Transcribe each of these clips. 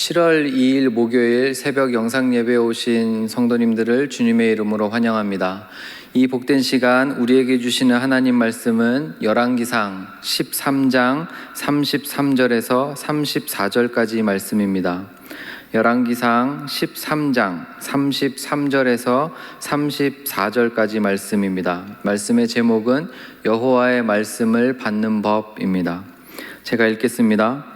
7월 2일 목요일 새벽 영상 예배에 오신 성도님들을 주님의 이름으로 환영합니다. 이 복된 시간 우리에게 주시는 하나님 말씀은 열왕기상 13장 33절에서 34절까지 말씀입니다. 열왕기상 13장 33절에서 34절까지 말씀입니다. 말씀의 제목은 여호와의 말씀을 받는 법입니다. 제가 읽겠습니다.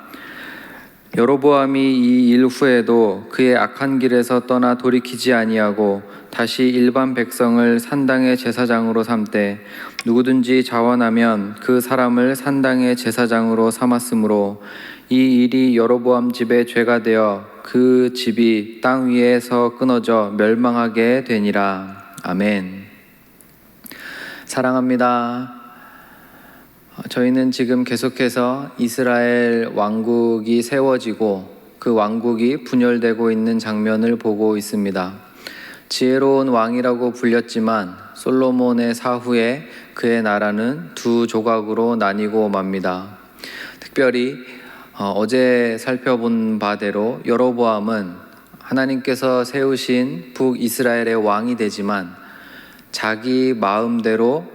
여로보암이 이 일 후에도 그의 악한 길에서 떠나 돌이키지 아니하고 다시 일반 백성을 산당의 제사장으로 삼되 누구든지 자원하면 그 사람을 산당의 제사장으로 삼았으므로 이 일이 여로보암 집의 죄가 되어 그 집이 땅 위에서 끊어져 멸망하게 되니라. 아멘. 사랑합니다. 저희는 지금 계속해서 이스라엘 왕국이 세워지고 그 왕국이 분열되고 있는 장면을 보고 있습니다. 지혜로운 왕이라고 불렸지만 솔로몬의 사후에 그의 나라는 두 조각으로 나뉘고 맙니다. 특별히 어제 살펴본 바대로 여로보암은 하나님께서 세우신 북이스라엘의 왕이 되지만 자기 마음대로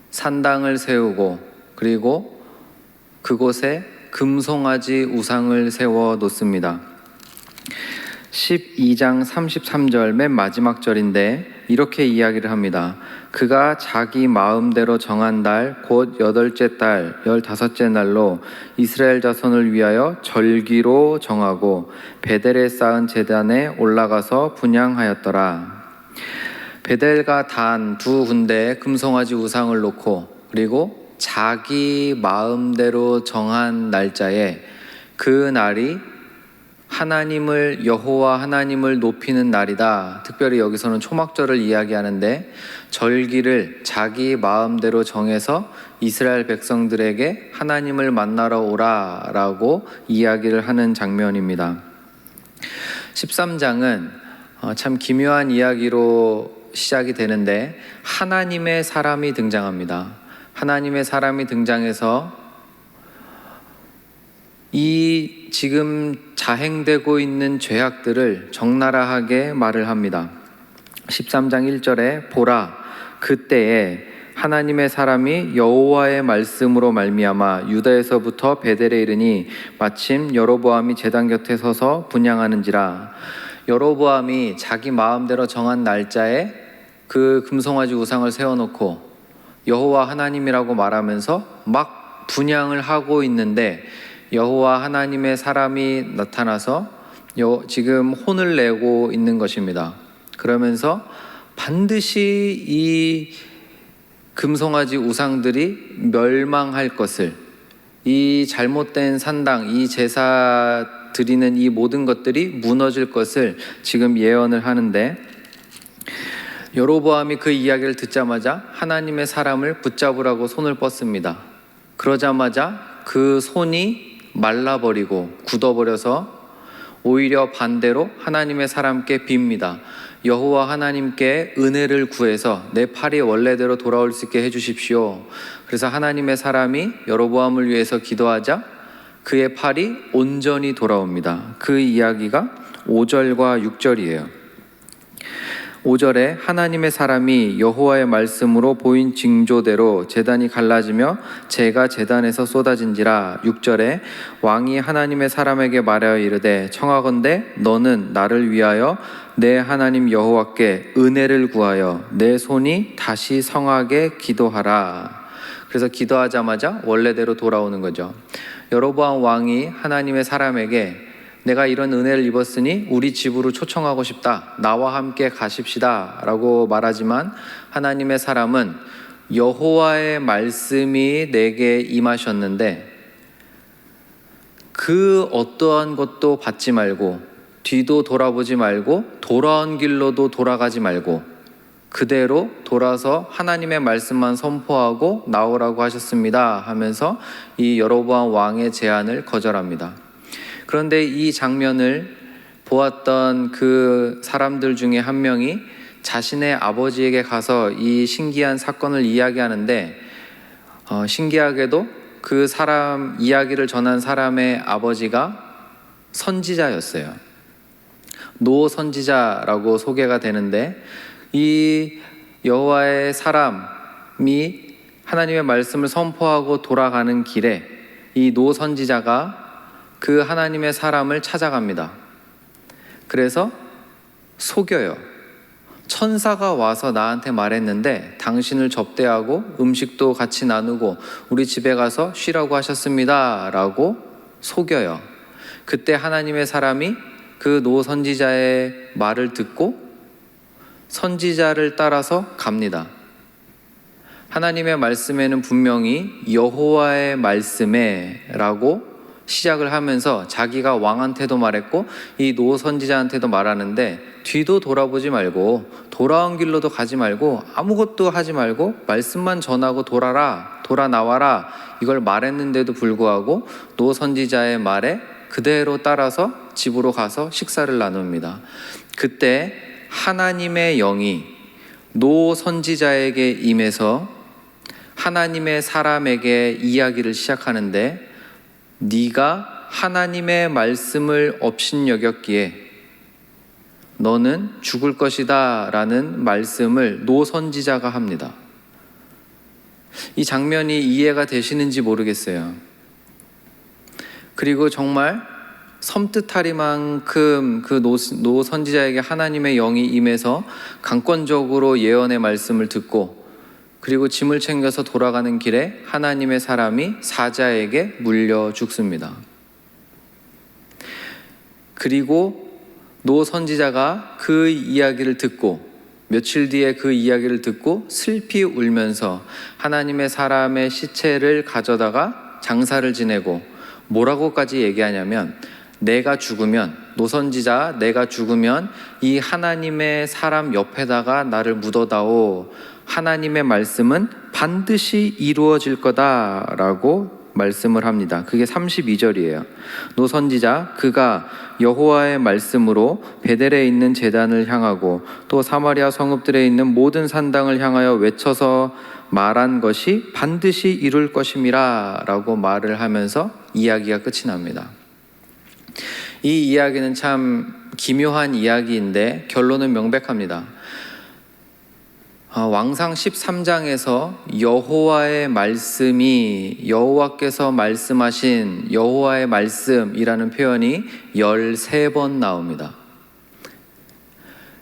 산당을 세우고 그리고 그곳에 금송아지 우상을 세워 놓습니다. 12장 33절 맨 마지막 절인데 이렇게 이야기를 합니다. 그가 자기 마음대로 정한 달 곧 8째 달 15째 날로 이스라엘 자손을 위하여 절기로 정하고 베델에 쌓은 제단에 올라가서 분향하였더라. 베델과 단 두 군데에 금송아지 우상을 놓고 그리고 자기 마음대로 정한 날짜에 그 날이 하나님을 여호와 하나님을 높이는 날이다. 특별히 여기서는 초막절을 이야기하는데 절기를 자기 마음대로 정해서 이스라엘 백성들에게 하나님을 만나러 오라라고 이야기를 하는 장면입니다. 13장은 참 기묘한 이야기로 시작이 되는데 하나님의 사람이 등장합니다. 하나님의 사람이 등장해서 이 지금 자행되고 있는 죄악들을 적나라하게 말을 합니다. 13장 1절에 보라 그때에 하나님의 사람이 여호와의 말씀으로 말미암아 유다에서부터 베델에 이르니 마침 여로보암이 제단 곁에 서서 분향하는지라. 여로보암이 자기 마음대로 정한 날짜에 그 금송아지 우상을 세워놓고 여호와 하나님이라고 말하면서 막 분향을 하고 있는데 여호와 하나님의 사람이 나타나서 지금 혼을 내고 있는 것입니다. 그러면서 반드시 이 금송아지 우상들이 멸망할 것을, 이 잘못된 산당, 이 제사 드리는 이 모든 것들이 무너질 것을 지금 예언을 하는데 여로보암이 그 이야기를 듣자마자 하나님의 사람을 붙잡으라고 손을 뻗습니다. 그러자마자 그 손이 말라버리고 굳어버려서 오히려 반대로 하나님의 사람께 빕니다. 여호와 하나님께 은혜를 구해서 내 팔이 원래대로 돌아올 수 있게 해주십시오. 그래서 하나님의 사람이 여로보암을 위해서 기도하자 그의 팔이 온전히 돌아옵니다. 그 이야기가 5절과 6절이에요. 5절에 하나님의 사람이 여호와의 말씀으로 보인 징조대로 제단이 갈라지며 재가 제단에서 쏟아진지라. 6절에 왕이 하나님의 사람에게 말하여 이르되 청하건대 너는 나를 위하여 내 하나님 여호와께 은혜를 구하여 내 손이 다시 성하게 기도하라. 그래서 기도하자마자 원래대로 돌아오는 거죠. 여로보암 왕이 하나님의 사람에게 내가 이런 은혜를 입었으니 우리 집으로 초청하고 싶다. 나와 함께 가십시다. 라고 말하지만 하나님의 사람은 여호와의 말씀이 내게 임하셨는데 그 어떠한 것도 받지 말고 뒤도 돌아보지 말고 돌아온 길로도 돌아가지 말고 그대로 돌아서 하나님의 말씀만 선포하고 나오라고 하셨습니다. 하면서 이 여로보암 왕의 제안을 거절합니다. 그런데 이 장면을 보았던 그 사람들 중에 한 명이 자신의 아버지에게 가서 이 신기한 사건을 이야기하는데 신기하게도 그 사람 이야기를 전한 사람의 아버지가 선지자였어요. 노 선지자라고 소개가 되는데, 이 여호와의 사람이 하나님의 말씀을 선포하고 돌아가는 길에 이 노 선지자가 그 하나님의 사람을 찾아갑니다. 그래서 속여요. 천사가 와서 나한테 말했는데 당신을 접대하고 음식도 같이 나누고 우리 집에 가서 쉬라고 하셨습니다 라고 속여요. 그때 하나님의 사람이 그 노 선지자의 말을 듣고 선지자를 따라서 갑니다. 하나님의 말씀에는 분명히 여호와의 말씀에 라고 시작을 하면서 자기가 왕한테도 말했고 이 노 선지자한테도 말하는데, 뒤도 돌아보지 말고 돌아온 길로도 가지 말고 아무것도 하지 말고 말씀만 전하고 돌아 나와라, 이걸 말했는데도 불구하고 노 선지자의 말에 그대로 따라서 집으로 가서 식사를 나눕니다. 그때 하나님의 영이 노 선지자에게 임해서 하나님의 사람에게 이야기를 시작하는데, 네가 하나님의 말씀을 업신여겼기에 너는 죽을 것이다 라는 말씀을 노 선지자가 합니다. 이 장면이 이해가 되시는지 모르겠어요. 그리고 정말 섬뜩하리만큼 그 노 선지자에게 하나님의 영이 임해서 강권적으로 예언의 말씀을 듣고, 그리고 짐을 챙겨서 돌아가는 길에 하나님의 사람이 사자에게 물려 죽습니다. 그리고 노 선지자가 그 이야기를 듣고, 며칠 뒤에 그 이야기를 듣고 슬피 울면서 하나님의 사람의 시체를 가져다가 장사를 지내고, 뭐라고까지 얘기하냐면, 내가 죽으면, 노 선지자 내가 죽으면 이 하나님의 사람 옆에다가 나를 묻어다오, 하나님의 말씀은 반드시 이루어질 거다라고 말씀을 합니다. 그게 32절이에요. 노 선지자 그가 여호와의 말씀으로 베델에 있는 제단을 향하고 또 사마리아 성읍들에 있는 모든 산당을 향하여 외쳐서 말한 것이 반드시 이룰 것임이라 라고 말을 하면서 이야기가 끝이 납니다. 이 이야기는 참 기묘한 이야기인데 결론은 명백합니다. 왕상 13장에서 여호와의 말씀이, 여호와께서 말씀하신 여호와의 말씀이라는 표현이 13번 나옵니다.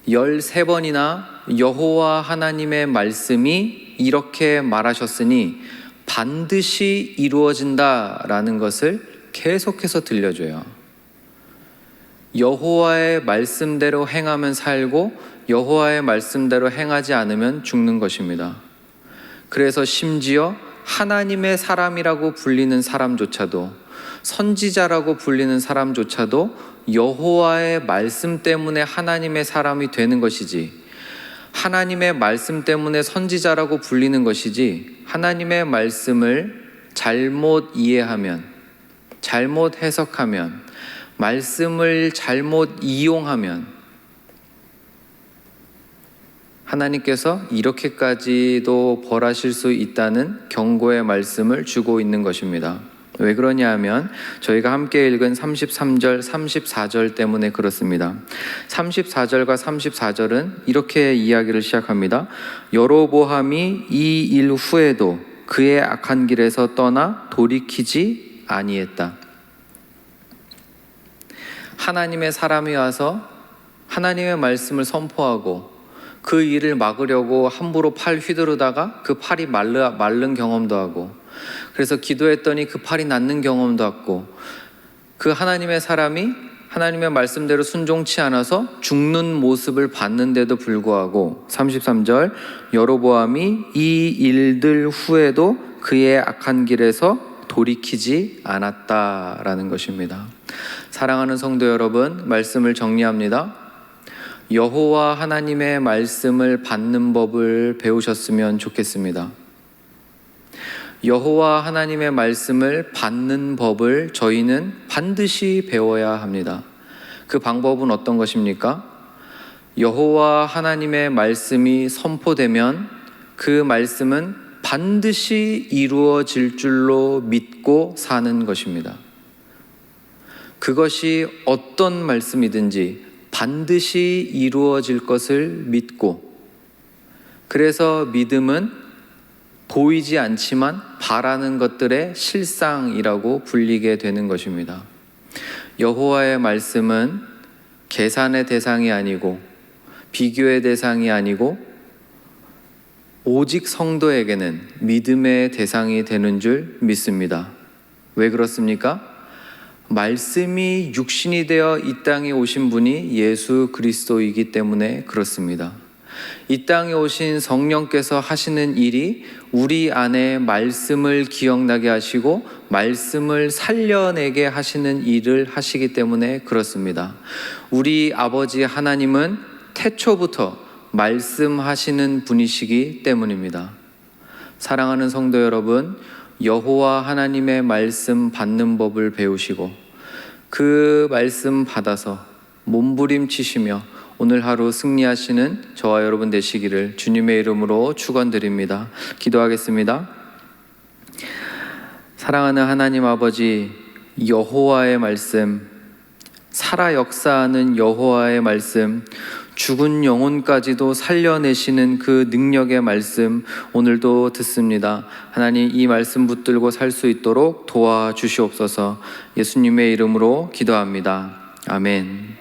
13번이나 여호와 하나님의 말씀이 이렇게 말하셨으니 반드시 이루어진다라는 것을 계속해서 들려줘요. 여호와의 말씀대로 행하면 살고 여호와의 말씀대로 행하지 않으면 죽는 것입니다. 그래서 심지어 하나님의 사람이라고 불리는 사람조차도, 선지자라고 불리는 사람조차도 여호와의 말씀 때문에 하나님의 사람이 되는 것이지, 하나님의 말씀 때문에 선지자라고 불리는 것이지, 하나님의 말씀을 잘못 이해하면, 잘못 해석하면, 말씀을 잘못 이용하면 하나님께서 이렇게까지도 벌하실 수 있다는 경고의 말씀을 주고 있는 것입니다. 왜 그러냐 하면 저희가 함께 읽은 33절, 34절 때문에 그렇습니다. 34절과 34절은 이렇게 이야기를 시작합니다. 여로보암이 이 일 후에도 그의 악한 길에서 떠나 돌이키지 아니했다. 하나님의 사람이 와서 하나님의 말씀을 선포하고 그 일을 막으려고 함부로 팔 휘두르다가 그 팔이 마른 경험도 하고, 그래서 기도했더니 그 팔이 낫는 경험도 하고, 그 하나님의 사람이 하나님의 말씀대로 순종치 않아서 죽는 모습을 봤는데도 불구하고 33절 여로보암이 이 일들 후에도 그의 악한 길에서 돌이키지 않았다라는 것입니다. 사랑하는 성도 여러분, 말씀을 정리합니다. 여호와 하나님의 말씀을 받는 법을 배우셨으면 좋겠습니다. 여호와 하나님의 말씀을 받는 법을 저희는 반드시 배워야 합니다. 그 방법은 어떤 것입니까? 여호와 하나님의 말씀이 선포되면 그 말씀은 반드시 이루어질 줄로 믿고 사는 것입니다. 그것이 어떤 말씀이든지 반드시 이루어질 것을 믿고, 그래서 믿음은 보이지 않지만 바라는 것들의 실상이라고 불리게 되는 것입니다. 여호와의 말씀은 계산의 대상이 아니고 비교의 대상이 아니고 오직 성도에게는 믿음의 대상이 되는 줄 믿습니다. 왜 그렇습니까? 말씀이 육신이 되어 이 땅에 오신 분이 예수 그리스도이기 때문에 그렇습니다. 이 땅에 오신 성령께서 하시는 일이 우리 안에 말씀을 기억나게 하시고 말씀을 살려내게 하시는 일을 하시기 때문에 그렇습니다. 우리 아버지 하나님은 태초부터 말씀하시는 분이시기 때문입니다. 사랑하는 성도 여러분, 여호와 하나님의 말씀 받는 법을 배우시고 그 말씀 받아서 몸부림치시며 오늘 하루 승리하시는 저와 여러분 되시기를 주님의 이름으로 축원드립니다. 기도하겠습니다. 사랑하는 하나님 아버지, 여호와의 말씀, 살아 역사하는 여호와의 말씀, 죽은 영혼까지도 살려내시는 그 능력의 말씀 오늘도 듣습니다. 하나님, 이 말씀 붙들고 살 수 있도록 도와주시옵소서. 예수님의 이름으로 기도합니다. 아멘.